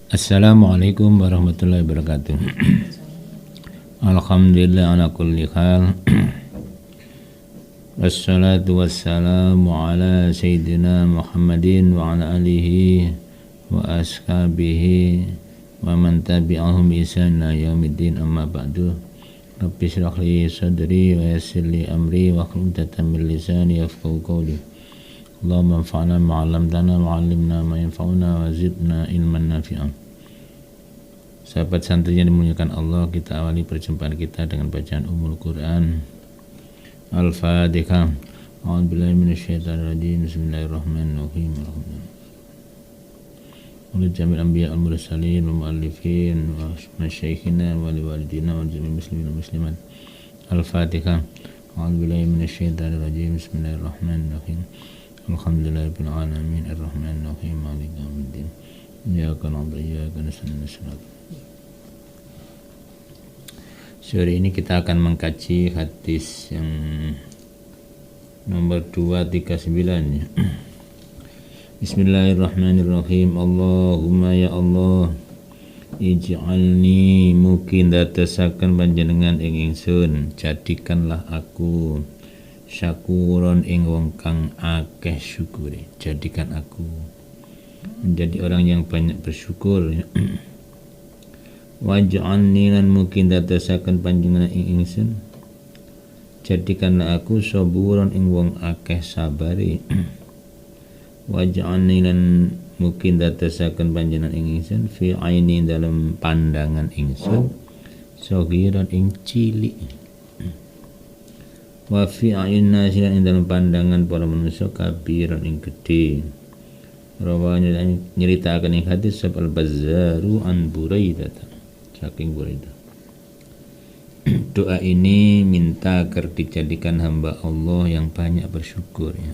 Assalamualaikum warahmatullahi wabarakatuh. Alhamdulillah ala kulli hal. Wassalatu wassalamu ala sayyidina Muhammadin wa ala alihi wa ashabihi wa man tabi'ahum bi ihsan ila yaumiddin, amma ba'du. Rabbi shrah li sadri wa yassir li amri wa hlul 'uqdatam min lisani yafqahu qawli. Allahumma anfa'na ma 'allamtana wa 'allimna ma yanfa'una wa zidna ilman nafi'an. Sahabat santri yang dimuliakan Allah, kita awali perjumpaan kita dengan bacaan Ummul Quran. Al-Fatihah. A'udzubillahi minasyaitonir rajim. Bismillahirrahmanirrahim. Wa jamil anbiya wal mursalin wa muallifin wa masyayikhina wa liwalidina wa jami'il muslimin wal muslimat. Al-Fatihah. A'udzubillahi minasyaitonir rajim. Bismillahirrahmanirrahim. Alhamdulillahirabbil alamin arrahmanir rahim maliki yaumiddin. Iyyaka na'budu wa iyyaka nasta'in. Sore ini kita akan mengkaji hadis yang nomor 239 ya. Bismillahirrahmanirrahim. Allahumma ya Allah, ij'alni mugi ndadosaken panjenengan ing ingsun, jadikanlah aku syakuron ing wong kang akeh syukure. Jadikan aku menjadi orang yang banyak bersyukur ya. Waj'alni lan mugi ndadosaken panjenengan ing ingsun, jadikanlah aku saburon ing wong akeh sabare. Waj'alni lan mugi ndadosaken panjenengan ing ingsun fi aini dalam pandangan ingsun sagiran ing cilik. Wa fi ayunna silan ing dalam pandangan para manusia kabiran ing gede. Rawanya nyeritakan ing hadis sab al-Bazzaru an Buraidah, saking Buraidah. Doa ini minta agar dijadikan hamba Allah yang banyak bersyukur ya.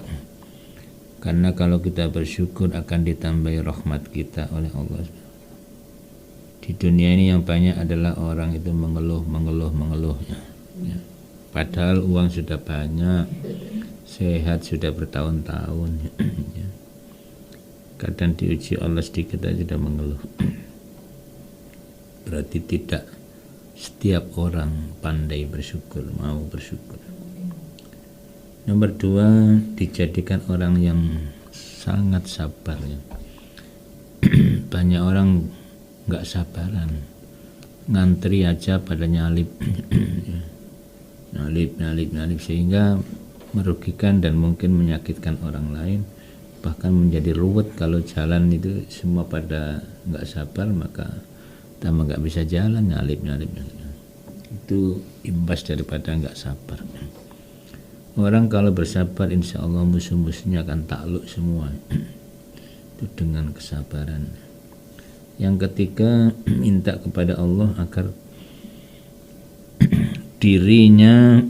Karena kalau kita bersyukur akan ditambahi rahmat kita oleh Allah. Di dunia ini yang banyak adalah orang itu mengeluh ya. Padahal uang sudah banyak, sehat sudah bertahun-tahun ya. Kadang diuji Allah sedikit aja sudah mengeluh. Berarti tidak setiap orang pandai bersyukur, mau bersyukur. Nomor 2, dijadikan orang yang sangat sabar ya. Banyak orang nggak sabaran, ngantri aja pada nyalip nyalip sehingga merugikan dan mungkin menyakitkan orang lain, bahkan menjadi ruwet. Kalau jalan itu semua pada nggak sabar, maka tambah nggak bisa jalan, nyalip. Itu imbas daripada nggak sabar. Orang kalau bersabar, insya Allah musuh-musuhnya akan takluk semua. Itu dengan kesabaran. Yang ketiga, minta kepada Allah agar dirinya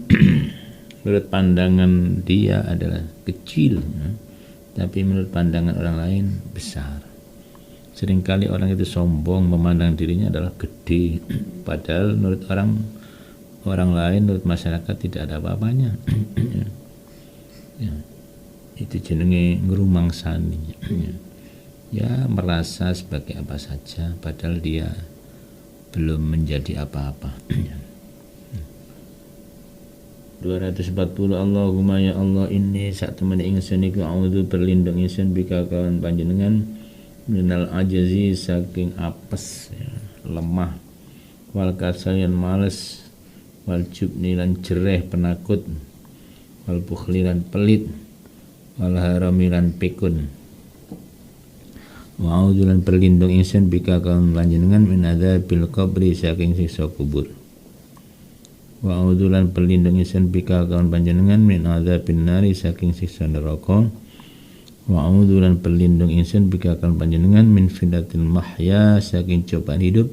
menurut pandangan dia adalah kecil ya, tapi menurut pandangan orang lain besar. Seringkali orang itu sombong memandang dirinya adalah gede, padahal menurut orang lain, menurut masyarakat tidak ada apa-apanya. Ya, itu jenenge ngrumangsani ya, merasa sebagai apa saja padahal dia belum menjadi apa-apa. 240. Allahumma ya Allah, inni sak temene ingsun iku a'udzu berlindung ingsun bika kawan panjenengan minal ajazi saking apes ya, lemah, wal kasalian males, wal jubni lan jereh penakut, wal bukhli lan pelit, wal harami lan pikun. Wa a'udzu lan berlindung ingsun bika kawan panjenengan min adzabil qabri saking siksa kubur. Wa a'udzu lan berlindung ingsun bika kawan panjenengan min adzabin nari saking siksa neraka. Wa a'udzu lan berlindung ingsun bika kawan panjenengan min fitnatil mahya saking cobaan hidup,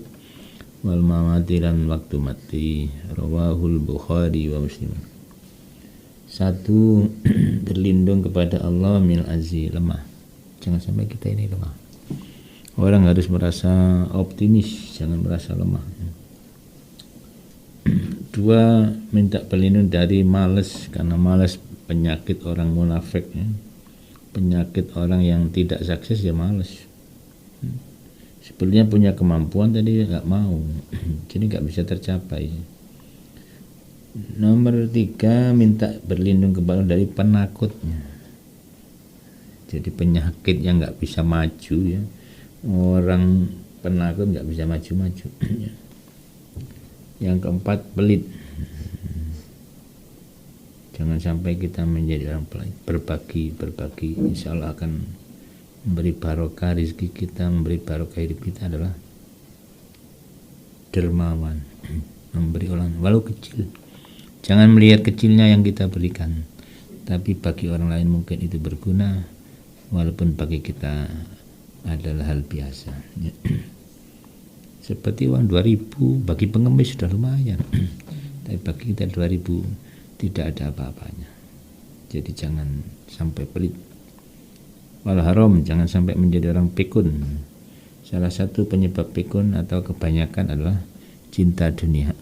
wal mamati lan waktu mati. Rawahul Bukhari wa Muslim. 1. Berlindung kepada Allah min azzi, lemah. Jangan sampai kita ini lemah. Orang harus merasa optimis, jangan merasa lemah. 2. Minta berlindung dari malas, karena malas penyakit orang munafik ya. Penyakit orang yang tidak sukses ya malas. Sepertinya punya kemampuan tadi nggak mau, jadi nggak bisa tercapai. Nomor 3, minta berlindung kepada Allah dari penakutnya. Jadi penyakit yang nggak bisa maju ya, orang penakut nggak bisa maju-maju. Yang keempat, pelit. Jangan sampai kita menjadi orang pelit. Berbagi, insya Allah akan memberi barokah rezeki kita, memberi barokah hidup kita adalah dermawan, memberi orang walau kecil. Jangan melihat kecilnya yang kita berikan, tapi bagi orang lain mungkin itu berguna, walaupun bagi kita adalah hal biasa. Seperti uang 2.000 bagi pengemis sudah lumayan, tapi bagi kita 2.000 tidak ada apa-apanya. Jadi jangan sampai pelit. Wal haram, jangan sampai menjadi orang pikun. Salah satu penyebab pikun atau kebanyakan adalah cinta dunia.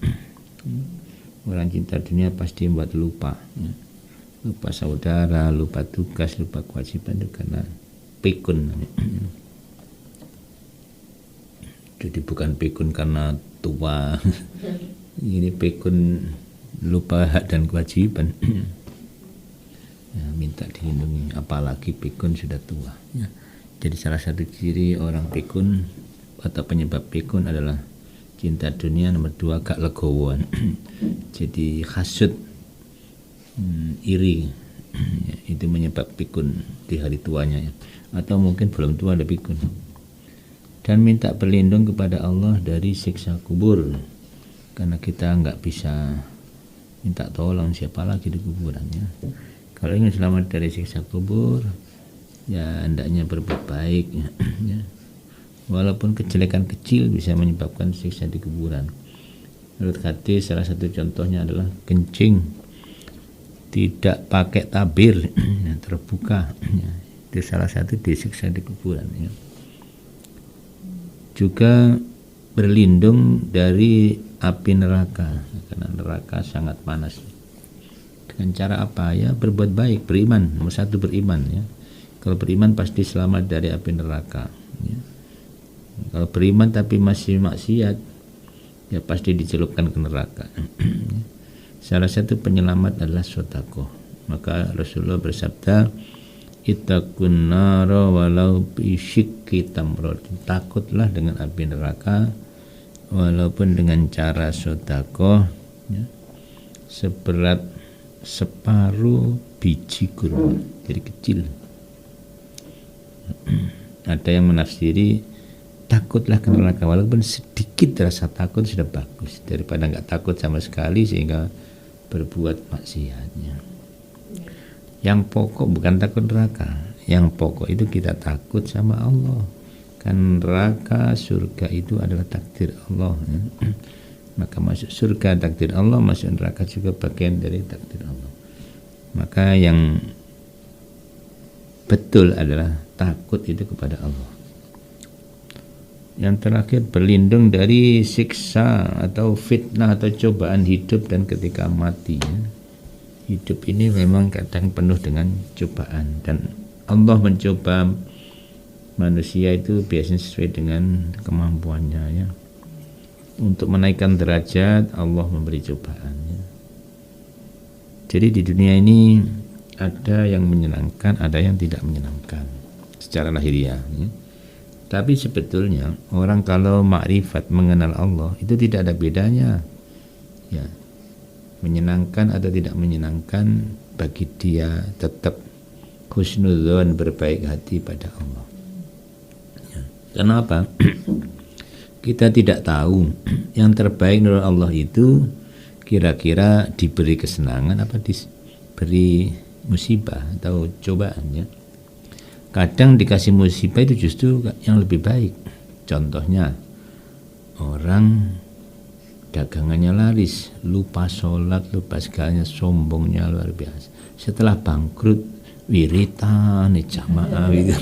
Orang cinta dunia pasti membuat lupa, lupa saudara, lupa tugas, lupa kewajiban itu karena pikun. Jadi bukan pikun karena tua, ini pikun lupa hak dan kewajiban. Ya, minta dilindungi, apalagi pikun sudah tua. Ya. Jadi salah satu ciri orang pikun atau penyebab pikun adalah cinta dunia. Nomor 2, gak legowoan. Jadi hasud, iri, ya, itu menyebab pikun di hari tuanya ya. Atau mungkin belum tua ada pikun. Dan minta berlindung kepada Allah dari siksa kubur, karena kita nggak bisa minta tolong siapa lagi di kuburannya. Kalau ingin selamat dari siksa kubur, ya hendaknya berbuat baik ya. Walaupun kejelekan kecil bisa menyebabkan siksa di kuburan. Menurut hadis salah satu contohnya adalah kencing tidak pakai tabir terbuka, ya. Itu salah satu disiksa di kuburan ya. Juga berlindung dari api neraka, karena neraka sangat panas. Dengan cara apa ya? Berbuat baik, beriman. Nomor 1 beriman ya. Kalau beriman pasti selamat dari api neraka ya. Kalau beriman tapi masih maksiat, ya pasti dicelupkan ke neraka. Salah satu penyelamat adalah sedekah. Maka Rasulullah bersabda, ittaqun nara walau bisyikki tamrat. Takutlah dengan api neraka walaupun dengan cara sedekah ya, seberat separuh biji kurma. Jadi kecil. Ada yang menafsiri takutlah ke neraka walaupun sedikit rasa takut sudah bagus daripada nggak takut sama sekali sehingga berbuat maksiatnya. Yang pokok bukan takut neraka, yang pokok itu kita takut sama Allah. Kan neraka, surga itu adalah takdir Allah ya. Maka masuk surga takdir Allah, masuk neraka juga bagian dari takdir Allah. Maka yang betul adalah takut itu kepada Allah. Yang terakhir berlindung dari siksa atau fitnah atau cobaan hidup dan ketika mati ya. Hidup ini memang kadang penuh dengan cobaan dan Allah mencoba manusia itu biasanya sesuai dengan kemampuannya ya. Untuk menaikkan derajat Allah memberi cobaan ya. Jadi di dunia ini ada yang menyenangkan, ada yang tidak menyenangkan secara lahiriah ya. Tapi sebetulnya orang kalau makrifat mengenal Allah itu tidak ada bedanya ya. Menyenangkan atau tidak menyenangkan bagi dia tetap husnudzon, berbaik hati pada Allah ya. Kenapa? Kita tidak tahu yang terbaik menurut Allah itu kira-kira diberi kesenangan apa diberi musibah atau cobaan ya. Kadang dikasih musibah itu justru yang lebih baik. Contohnya orang dagangannya laris, lupa sholat, lupa segalanya, sombongnya luar biasa. Setelah bangkrut wiritan, jamaah gitu.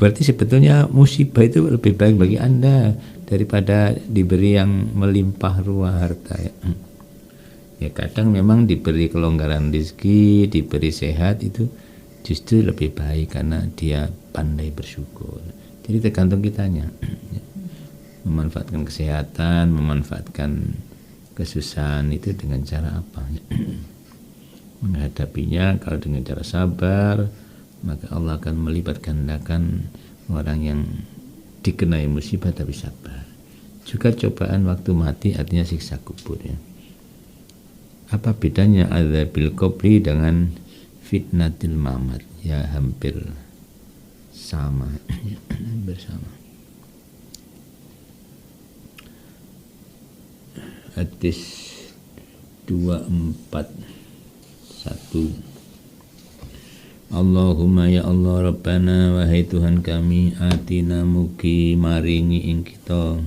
Berarti sebetulnya musibah itu lebih baik bagi Anda daripada diberi yang melimpah ruah harta ya. Ya kadang memang diberi kelonggaran rezeki, diberi sehat itu justru lebih baik karena dia pandai bersyukur. Jadi tergantung kitanya. Memanfaatkan kesehatan, memanfaatkan kesusahan itu dengan cara apa? Menghadapinya kalau dengan cara sabar, maka Allah akan melipat gandakan orang yang dikenai musibah tapi sabar. Juga cobaan waktu mati artinya siksa kubur ya. Apa bedanya adzabil qabri dengan fitnatil mamat? Ya hampir sama. Bersama. Hadis 241. Allahumma ya Allah Rabbana, wahai Tuhan kami, atina mugi maringi ing kita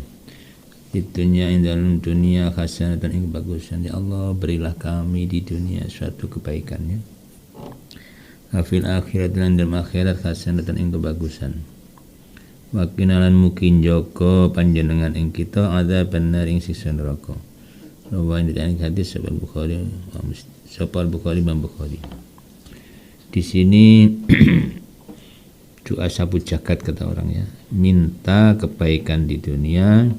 di dunia ing dalam dunia hasanatan ing bagusan. Ya Allah, berilah kami di dunia suatu kebaikannya. Hafil akhirat dan dalam akhirat hasanatan ing kebagusan. Wa qinalan mugi njaga panjenengan ing kita adzaban nar ing siksa neraka. Rawain ditanya hadis Sahih Bukhari, Sahih Bukhari, Imam Bukhari. Di sini doa sapu jagat kata orang ya, minta kebaikan di dunia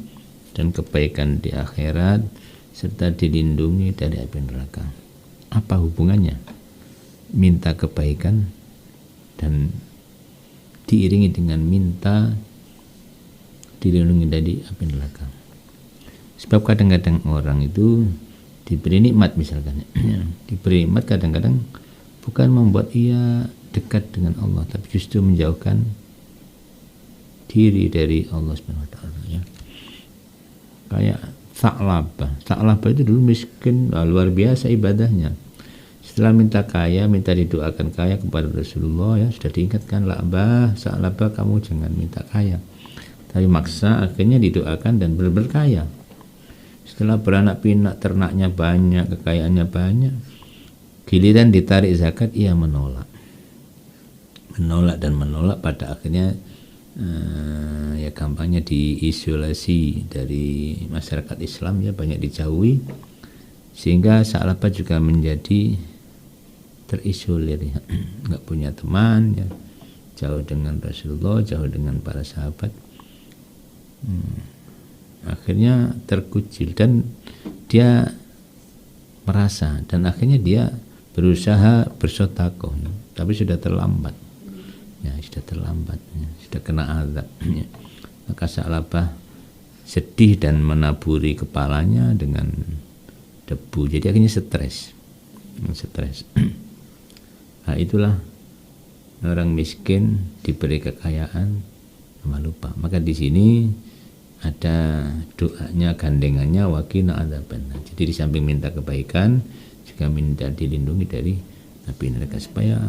dan kebaikan di akhirat serta dilindungi dari api neraka. Apa hubungannya? Minta kebaikan dan diiringi dengan minta dilindungi dari api neraka. Sebab kadang-kadang orang itu diberi nikmat misalkan ya. Diberi nikmat kadang-kadang bukan membuat ia dekat dengan Allah, tapi justru menjauhkan diri dari Allah Subhanahu wa taala ya. Kayak Tha'labah itu dulu miskin, luar biasa ibadahnya. Setelah minta kaya, minta didoakan kaya kepada Rasulullah ya, sudah diingatkan Tha'labah kamu jangan minta kaya. Tapi maksa akhirnya didoakan dan berkaya. Setelah beranak pinak, ternaknya banyak, kekayaannya banyak, giliran ditarik zakat ia menolak pada akhirnya ya gampangnya diisolasi dari masyarakat Islam ya, banyak dijauhi sehingga Tha'labah juga menjadi terisolir ya, nggak punya teman ya, jauh dengan Rasulullah, jauh dengan para sahabat. Akhirnya terkucil dan dia merasa, dan akhirnya dia berusaha bersedekah ya, tapi sudah terlambat ya, sudah kena azab ya. Maka Tha'labah sedih dan menaburi kepalanya dengan debu, jadi akhirnya stres. Nah, itulah orang miskin diberi kekayaan sama lupa. Maka di sini ada doanya, gandengannya waqina adzabannar. Jadi di samping minta kebaikan juga minta dilindungi dari api neraka supaya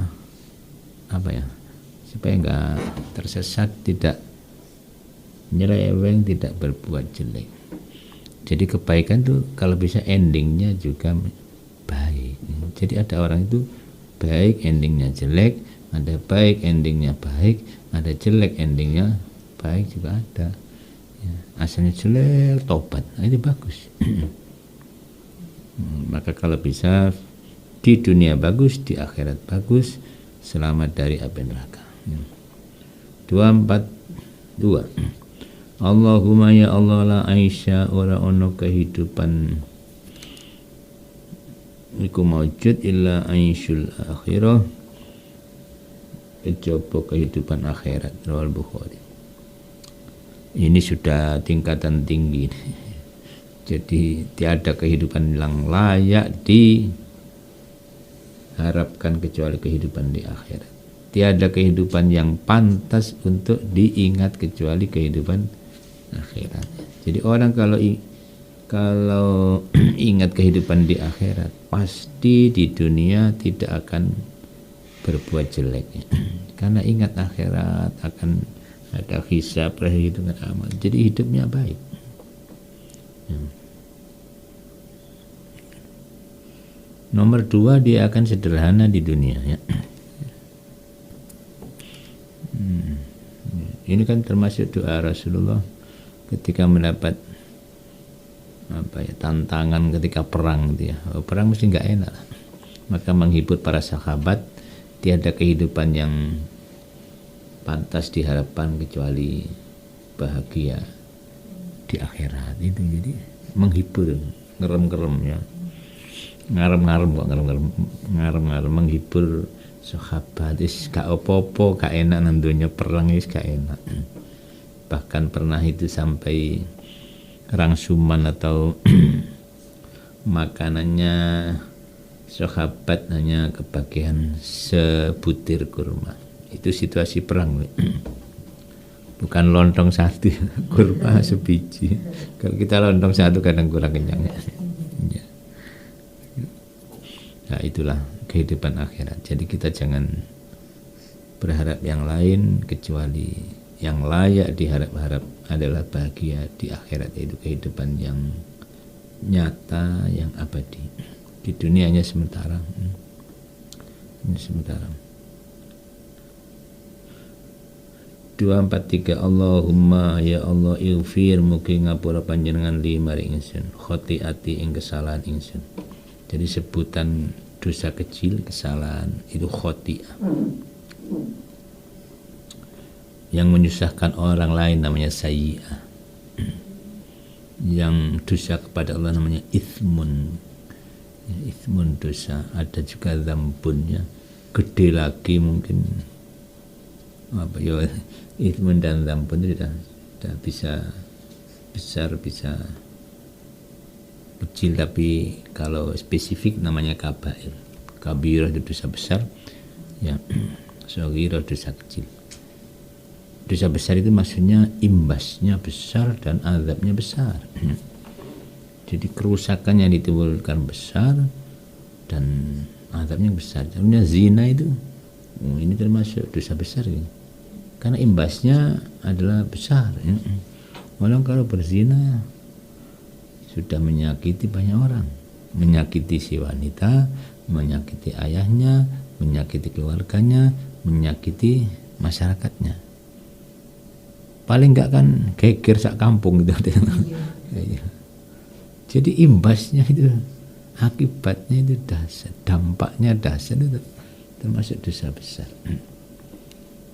supaya enggak tersesat, tidak nyeleweng, tidak berbuat jelek. Jadi kebaikan tuh kalau bisa endingnya juga baik. Jadi ada orang itu baik endingnya jelek, ada baik endingnya baik, ada jelek endingnya baik juga ada. Ya, asalnya jelek tobat, nah, ini bagus. Maka kalau bisa di dunia bagus, di akhirat bagus, selamat dari api neraka. 242. Allahumma ya Allah la aisha ora ono kehidupan iku maujud illa aishul akhirah, kejaba kehidupan akhirat. Rawal Bukhari. Ini sudah tingkatan tinggi. Jadi tiada kehidupan yang layak diharapkan kecuali kehidupan di akhirat. Tiada kehidupan yang pantas untuk diingat kecuali kehidupan akhirat. Jadi orang kalau ingat kehidupan di akhirat, pasti di dunia tidak akan berbuat jelek. Karena ingat akhirat akan ada hisab, perhitungan amal. Jadi hidupnya baik. Nomor 2, dia akan sederhana di dunia ya. Ini kan termasuk doa Rasulullah ketika mendapat tantangan ketika perang gitu ya. Perang mesti nggak enak. Maka menghibur para sahabat, tiada kehidupan yang pantas diharapkan kecuali bahagia di akhirat itu. Jadi menghibur, ngerem-ngerem ya, ngarem-ngarem kok, ngarem-ngarem menghibur sahabat. Is gak opo-opo, gak enak nang donya perang, is gak enak. Bahkan pernah itu sampai rangsuman atau makanannya sahabat hanya kebagian sebutir kurma. Itu situasi perang. Bukan lontong satu, kurma sebiji. Kalau kita lontong satu kadang kurang kenyang. Ya. Nah, itulah kehidupan akhirat. Jadi kita jangan berharap yang lain kecuali yang layak diharap-harap adalah bahagia di akhirat, yaitu kehidupan yang nyata, yang abadi. Di dunia hanya sementara. Ini sementara. 243 Allahumma ya Allah ighfir mugi ngapura panjenengan li maring ingsun khotiati ing kesalahan ingsun. Jadi sebutan dosa kecil, kesalahan itu khoti'ah. Yang menyusahkan orang lain namanya sayyi'ah. Yang dosa kepada Allah namanya ithmun. Ithmun dosa. Ada juga dzambunnya, gede lagi mungkin apa ya, ithmun dan dzambun itu sudah bisa besar, bisa kecil, tapi kalau spesifik namanya kabair. Kabirah itu dosa besar, ya. Shaghirah dosa kecil. Dosa besar itu maksudnya imbasnya besar dan azabnya besar. Jadi kerusakan yang ditimbulkan besar dan azabnya besar. Contohnya zina itu, ini termasuk dosa besar ya. Karena imbasnya adalah besar. Walau kalau berzina sudah menyakiti banyak orang, menyakiti si wanita, menyakiti ayahnya, menyakiti keluarganya, menyakiti masyarakatnya. Paling enggak kan geger sak kampung gitu. Jadi imbasnya itu, akibatnya itu dahsyat, dampaknya dahsyat, itu termasuk dosa besar.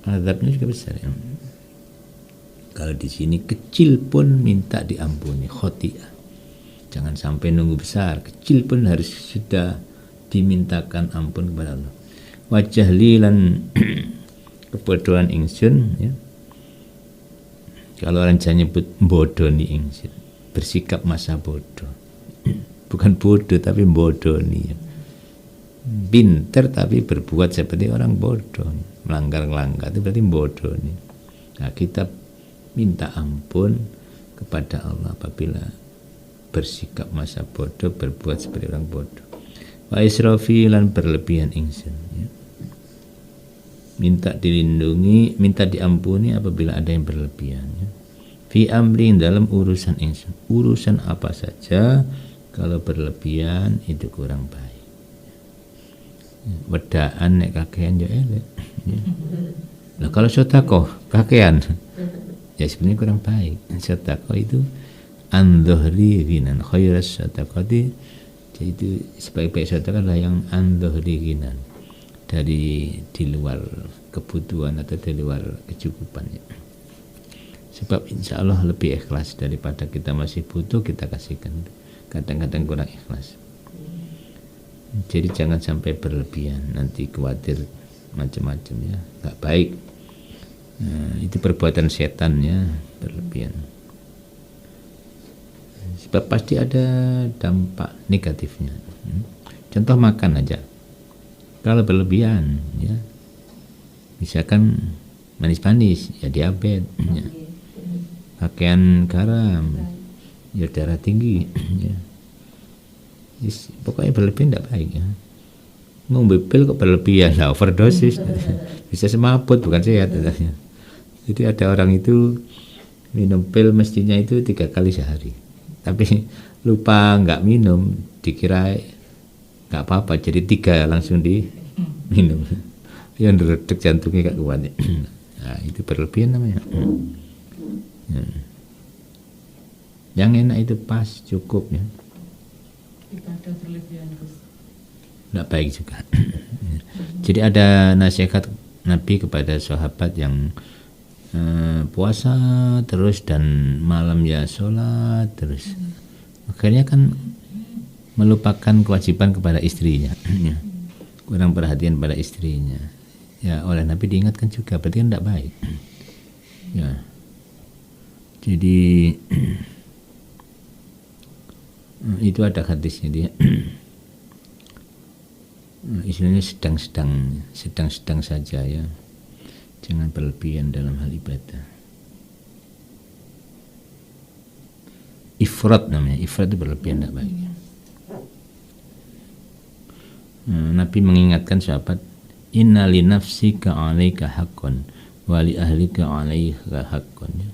Azabnya juga besar ya. Kalau di sini kecil pun minta diampuni, khoti'ah. Jangan sampai nunggu besar, kecil pun harus sudah dimintakan ampun kepada Allah. Wajah lilan kebodohan ingsun ya. Kalau orang Jawa nyebut bodoni ingsun, bersikap masa bodoh. Bukan bodoh tapi bodoni ya. Pinter tapi berbuat seperti orang bodoh, melanggar-langgar itu berarti bodoh nih. Nah, kita minta ampun kepada Allah apabila bersikap masa bodoh, berbuat seperti orang bodoh. Wa israfi lan berlebihan ingsun ya. Minta dilindungi, minta diampuni apabila ada yang berlebihan ya. Fi amri dalam urusan ingsun, urusan apa saja kalau berlebihan itu kurang baik. Wedaan nek kakean yo elek. Ya. Nah, kalau sedekah kakean ya sebenarnya kurang baik. Sedekah itu an-dhuhri ghinan khairas sadaqati, itu sebaik-baik sedekah adalah yang an-dhuhri ghinan, dari di luar kebutuhan atau di luar kecukupannya. Sebab insya Allah lebih ikhlas daripada kita masih butuh kita kasihkan. Kadang-kadang kurang ikhlas. Jadi jangan sampai berlebihan, nanti khawatir macam-macam ya, nggak baik. Nah, itu perbuatan setan ya, berlebihan. Sebab pasti ada dampak negatifnya. Contoh makan aja, kalau berlebihan ya, misalkan manis-manis ya diabetes ya. Pakaian garam ya darah tinggi ya. Pokoknya berlebihan tidak baik ya. Ngombe pil kok berlebihan, nah, overdosis bisa semaput, bukan sehat. Jadi ada orang itu minum pil mestinya itu 3 kali sehari, tapi lupa nggak minum, dikira nggak apa-apa, jadi 3 langsung diminum. Yang deredek jantungnya gak kuat. Nah, itu berlebihan namanya. Yang enak itu pas, cukup ya. Ibadah berlebihan nggak baik juga. Jadi ada nasihat Nabi kepada sahabat yang puasa terus dan malam ya sholat terus. Akhirnya kan melupakan kewajiban kepada istrinya, kurang perhatian pada istrinya. Ya oleh Nabi diingatkan juga, berarti kan tidak baik. Ya, jadi itu ada hadisnya dia. Istilahnya sedang-sedang saja ya, jangan berlebihan dalam hal ibadah. Ifrat namanya, ifrat itu berlebihan tidak baik. Nabi mengingatkan sahabat, inna li nafsika 'alaika haqqan wa li ahlika 'alaika haqqan.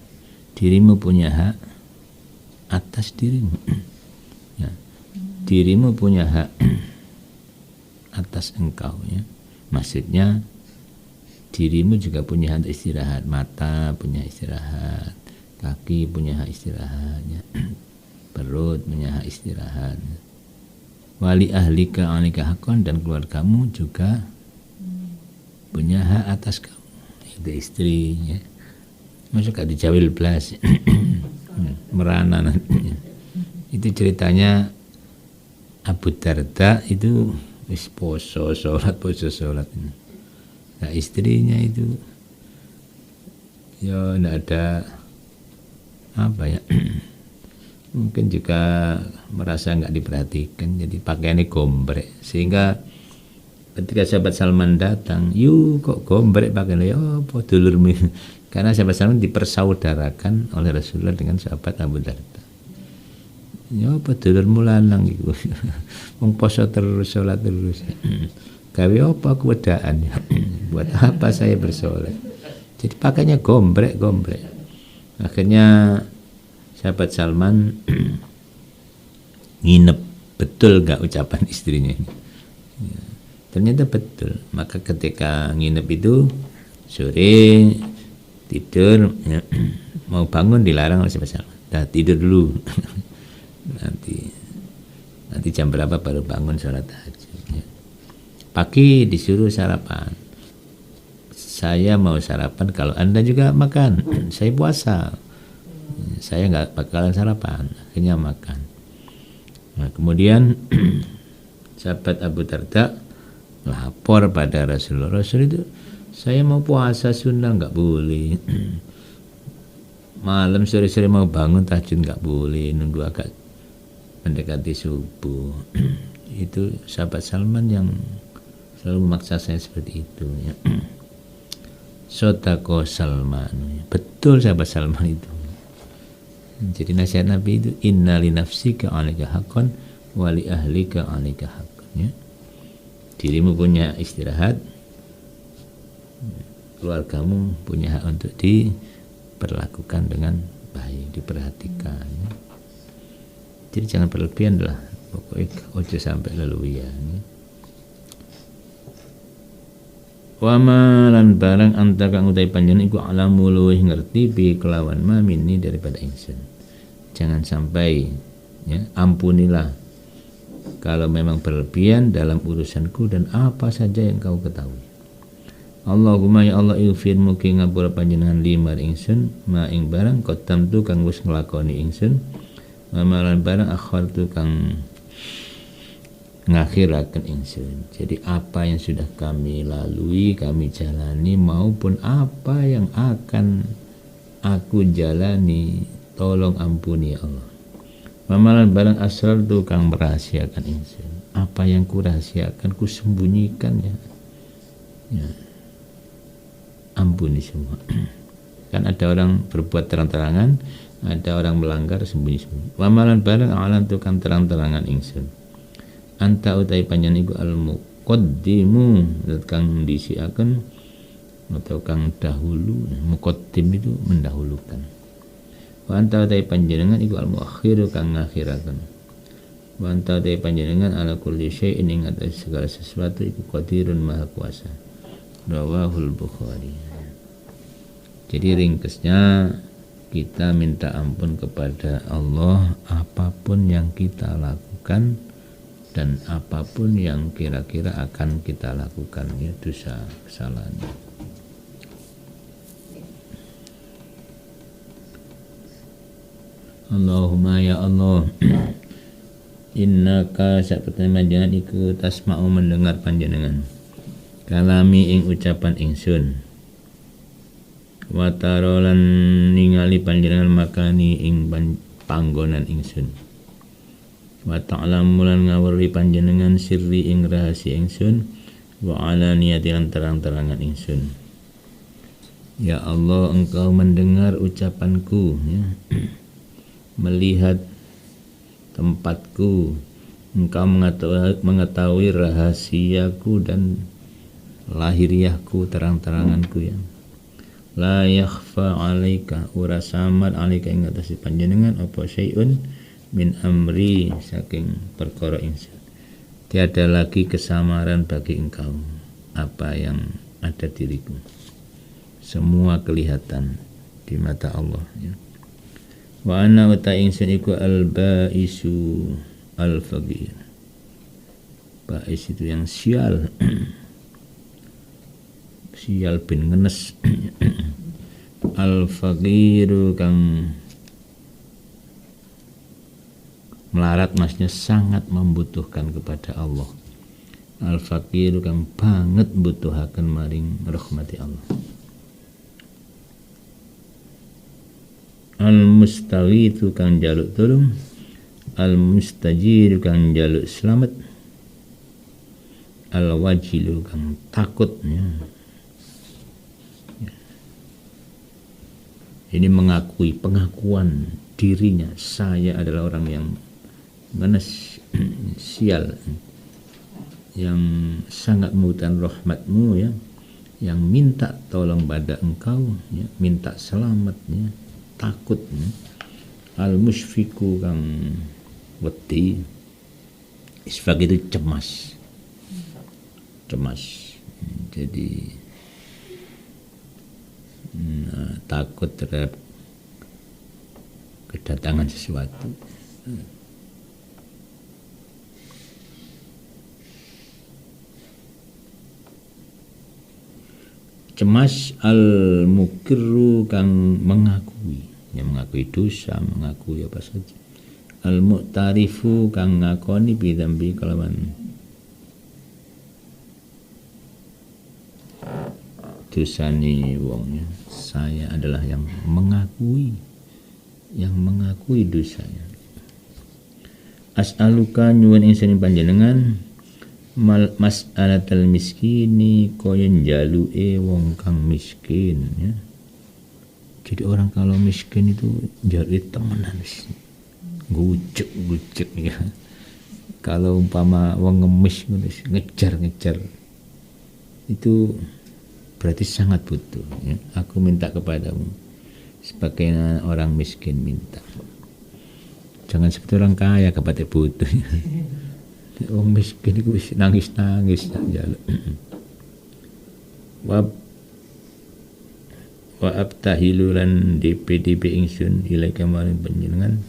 Dirimu punya hak atas dirimu. Ya. Dirimu punya hak atas engkau ya. Maksudnya dirimu juga punya hak istirahat, mata punya istirahat, kaki punya hak istirahat ya. Perut punya hak istirahat. Wali ahlika 'alaika haqqan, dan keluargamu juga punya hak atas kamu. Itu istri ya. Masuk gak dijawil belas. Merana nantinya. Itu ceritanya Abu Darda itu wis poso sholat. Nah istrinya itu ya enggak ada apa ya, mungkin juga merasa enggak diperhatikan, jadi pakaiannya gombrek, sehingga ketika sahabat Salman datang, yuk kok gombrek pakaiannya, apa dulurmu? Karena sahabat Salman dipersaudarakan oleh Rasulullah dengan sahabat Abu Darda. Ya apa dulurmu lanang iku. Wong poso terus salat terus. Gawe apa kewedaan ya. Buat apa saya bersolat? Jadi pakainya gombrek. Akhirnya sahabat Salman nginep, betul enggak ucapan istrinya ini? Ya, ternyata betul. Maka ketika nginep itu sore tidur ya, mau bangun dilarang oleh sahabat Salman. Dah tidur dulu. nanti jam berapa baru bangun sholat tahajud ya. Pagi disuruh sarapan. Saya mau sarapan kalau Anda juga makan. Saya puasa. Saya nggak bakalan sarapan. Akhirnya makan. Nah, kemudian sahabat Abu Darda lapor pada Rasulullah. Rasul itu saya mau puasa sunnah nggak boleh. Malam sore-sore mau bangun tahajud nggak boleh, nunggu agak mendekati subuh. Itu sahabat Salman yang selalu memaksa saya seperti itu ya. Sodako Salman, betul sahabat Salman itu. Jadi nasihat Nabi itu inna li nafsika 'alaika haqqan wa li ahlika 'alaika haqqan ya. Dirimu punya istirahat, keluargamu punya hak untuk diperlakukan dengan baik, diperhatikan ya. Jadi jangan berlebihan lah, pokoknya ojo sampai leluwian ya. Wa ma lan barang anta kang utai panjenengan iku alamu luwih ngerti bi kelawan ma minni daripada ingsun. Jangan sampai ya, ampunilah kalau memang berlebihan dalam urusanku dan apa saja yang kau ketahui. Allahumma ya Allah ighfir mugi ngapura panjenengan limar ingsun ma ing barang qaddam tu kang wis nglakoni ingsun, mamalan barang akhartu kang ngakhiraken ingsun. Jadi apa yang sudah kami lalui, kami jalani maupun apa yang akan aku jalani, tolong ampuni ya Allah. Mamalan barang asrartu kang merahasiakan ingsun. Apa yang kurahasiakan ku sembunyikan ya. Ya. Ampuni semua. Kan ada orang berbuat terang-terangan, ada orang melanggar sembunyi-sembunyi. Wamalan barang alam tukang terang-terangan ingsun. Anta utai panjang iku al-muqaddimu, kang disiakan atau kang dahulu. Muqaddim itu mendahulukan. Wa anta utai panjenengan iku al-muakhiru kang ngakhiraken. Wa anta utai panjenengan ala kulli syai'in ing atas segala sesuatu iku qadirun maha kuasa. Rawahul Bukhari. Jadi ringkesnya kita minta ampun kepada Allah apapun yang kita lakukan dan apapun yang kira-kira akan kita lakukan ya, dosa kesalahan. Allahumma ya Allah, innaka sak panjenengan iku tasma'u mendengar panjenengan kalami ing ucapan ingsun, wa tarolan ningali panjenengan makani ing panggonan ingsun, wa ta'lamu lan ngawuri panjenengan sirri ing rahasia ingsun, wa alaniyati lan terang-terangan ingsun. Ya Allah, engkau mendengar ucapanku, ya. Melihat tempatku, engkau mengetahui rahasiaku dan lahiriahku, terang-teranganku, ya. La yakhfa alaika ura samad alaika ing atase panjenengan apa syai'un min amri saking perkara ingsun. Tiada lagi kesamaran bagi engkau apa yang ada diriku. Semua kelihatan di mata Allah, ya. Wa ana wa ta ingsun iku al-baisu al-faqir. Bais itu yang sial. Sial bin ngenes. Al-faqiru kang melarat, maksudnya sangat membutuhkan kepada Allah. Al-faqiru kang banget butuhaken maring rahmati Allah. Al-mustaghitsu kang jaluk tulung, al-mustajiru kang jaluk selamat, al-wajilu kang takut, ya. Ini mengakui, pengakuan dirinya, saya adalah orang yang ngenes, sial, yang sangat membutuhkan rahmatmu, ya, yang minta tolong pada engkau, ya, minta selamat, ya, takut, ya. Al-musfiku kang wedi, isfaq itu cemas, jadi takut terhadap kedatangan sesuatu. Cemas al-mukirru kang mengakui, yang mengakui dosa, mengakui apa saja. Al-mu'tarifu kang ngakoni bidambi kelawan dosane wong, ya. Saya adalah yang mengakui dosanya. As'aluka nyuwun ingsun panjenengan mas'alatal miskini kaya njaluke wong kang miskin, ya. Jadi orang kalau miskin itu njaluke temenan wis. Gucek, ya. Kalau umpama wong ngemis ngejar itu berarti sangat butuh, ya. Aku minta kepadamu sebagai orang miskin minta. Jangan seperti orang kaya kepada butuh. Orang miskin itu nangis tak jalan. Wa abtahilulan DP ingsun ilaika maring panjenengan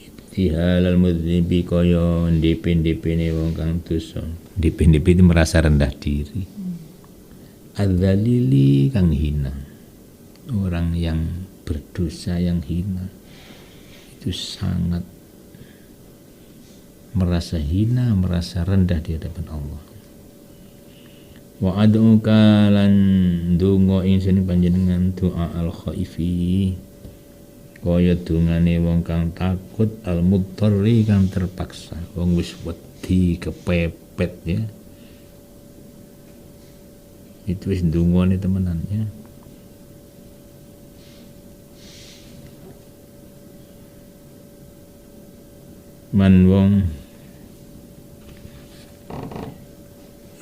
ibtihalal mudhibi kaya DP ne wong kang dosa. DP itu merasa rendah diri. Adzalili kang hina, orang yang berdosa yang hina itu sangat merasa hina, merasa rendah di hadapan Allah. Wa ad'uka lan donga ingsun panjenengan doa al-khaifi kaya dungane wong kang takut, al-mudtarri kang terpaksa, wong wis wedi kepepet, ya. Itu wis ndungone temenan, ya. Man wong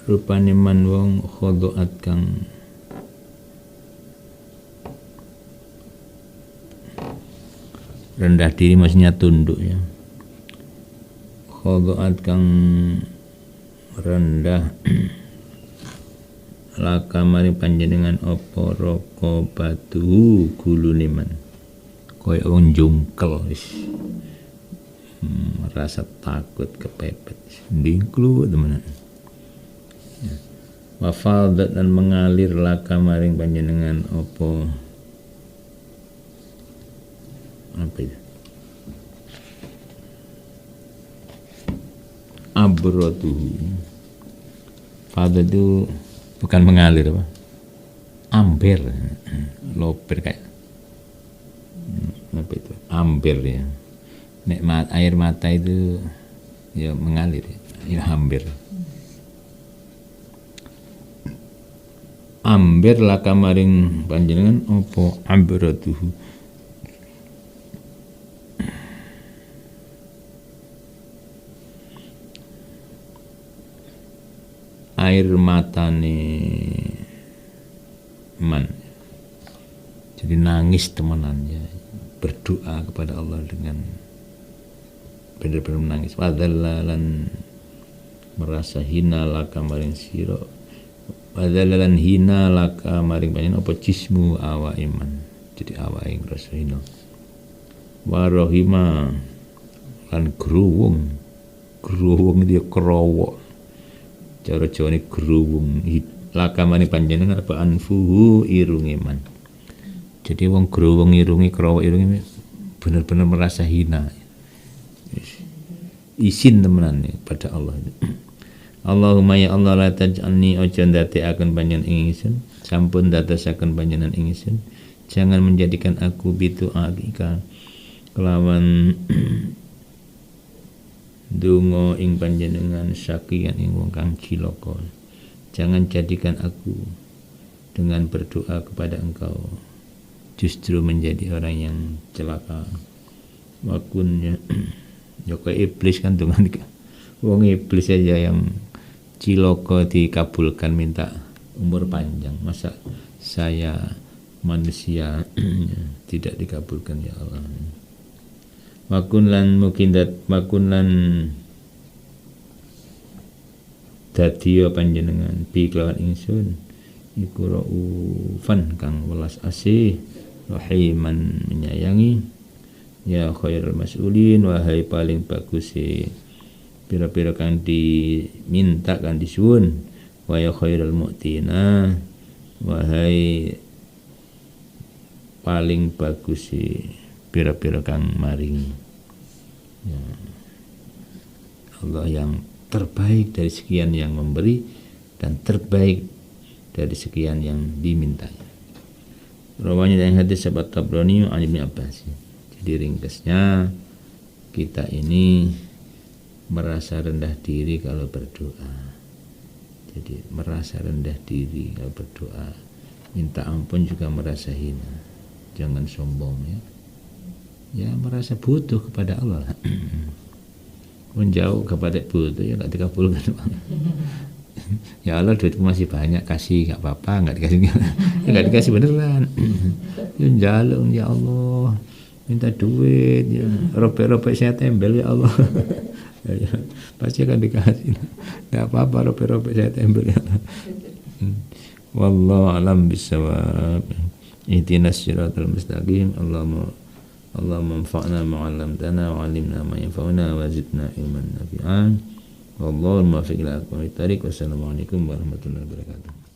rupane man wong khodoat kang rendah diri, maksudnya tunduk, ya. Khodoat kang rendah laka mari panjenengan apa raqabatu gulune man kaya wong jungkel wis, rasa takut kepepet ndingklu temenan, ya. Wa fadat dan mengalir laka maring panjenengan apa itu abratuhu. Fadha itu bukan mengalir apa? Amber. Loper kayak apa itu? Amber ya. Nek air mata itu ya mengalir ya amber. Amber laka maring panjenengan apa amberatuhu. Air matane man. Jadi nangis temenan ya, berdoa kepada Allah dengan benar-benar menangis. Wadhallalan merasa hina laka maring sira. Wadhallalan hina laka maring panjenengan apa jismu awa iman. Jadi awa ing rasa hina. Warohima lan gruwung. Gruwung dia kerowok. Cara Jawane gruwung laka maring panjenengan apa anfuhu irunge man. Jadi wong gruwung irunge kerowok irunge benar-benar merasa hina. Isin temenan pada Allah. Allahumma ya Allah la taj'alni ojo ndadekaken panjenengan ing ingsun, sampun dadosaken panjenengan ing ingsun, jangan menjadikan aku bitu akika kelawan donga ing panjenengan sakian ing wong kang cilaka. Jangan jadikan aku dengan berdoa kepada Engkau justru menjadi orang yang celaka. Wakunnya Joko iblis kan dengan wong iblis aja yang ciloko dikabulkan minta umur panjang, masa saya manusia tidak dikabulkan ya Allah. Makun lan dadi panjenengan bi kelawan ingsun iku raufan kang welas asih rahiman menyayangi ya khairul mas'ulin wahai paling bagus pira-pira kang diminta kang disuwun wa ya khairul mu'tina wahai paling bagus pira-pira kang maringi ya. Allah yang terbaik dari sekian yang memberi dan terbaik dari sekian yang diminta. Rawanya yang hadis sahabat Tabrani an Ibnu Abbas. Jadi ringkasnya kita ini merasa rendah diri kalau berdoa. Jadi merasa rendah diri kalau berdoa. Minta ampun juga merasa hina. Jangan sombong ya. Ya merasa butuh kepada Allah. Menjauh kepada butuh ya enggak dikabulkan. Ya Allah duitku masih banyak, kasih enggak apa-apa, enggak dikasih. Enggak dikasih beneran. Ya jalung ya Allah. Minta duit ya. Robek-robek saya tembel ya Allah. Ya, pasti akan dikasih. Enggak apa-apa robek-robek saya tembel ya Allah. Wallahu alam bisawab. Ihdinas siratal mustaqim. Allahumma anfa'na ma 'allamtana wa 'allimna ma yanfa'una wa zidna ilman nafi'an. Wallahu muwaffiq ila aqwamit thariq. Wassalamualaikum warahmatullahi wabarakatuh.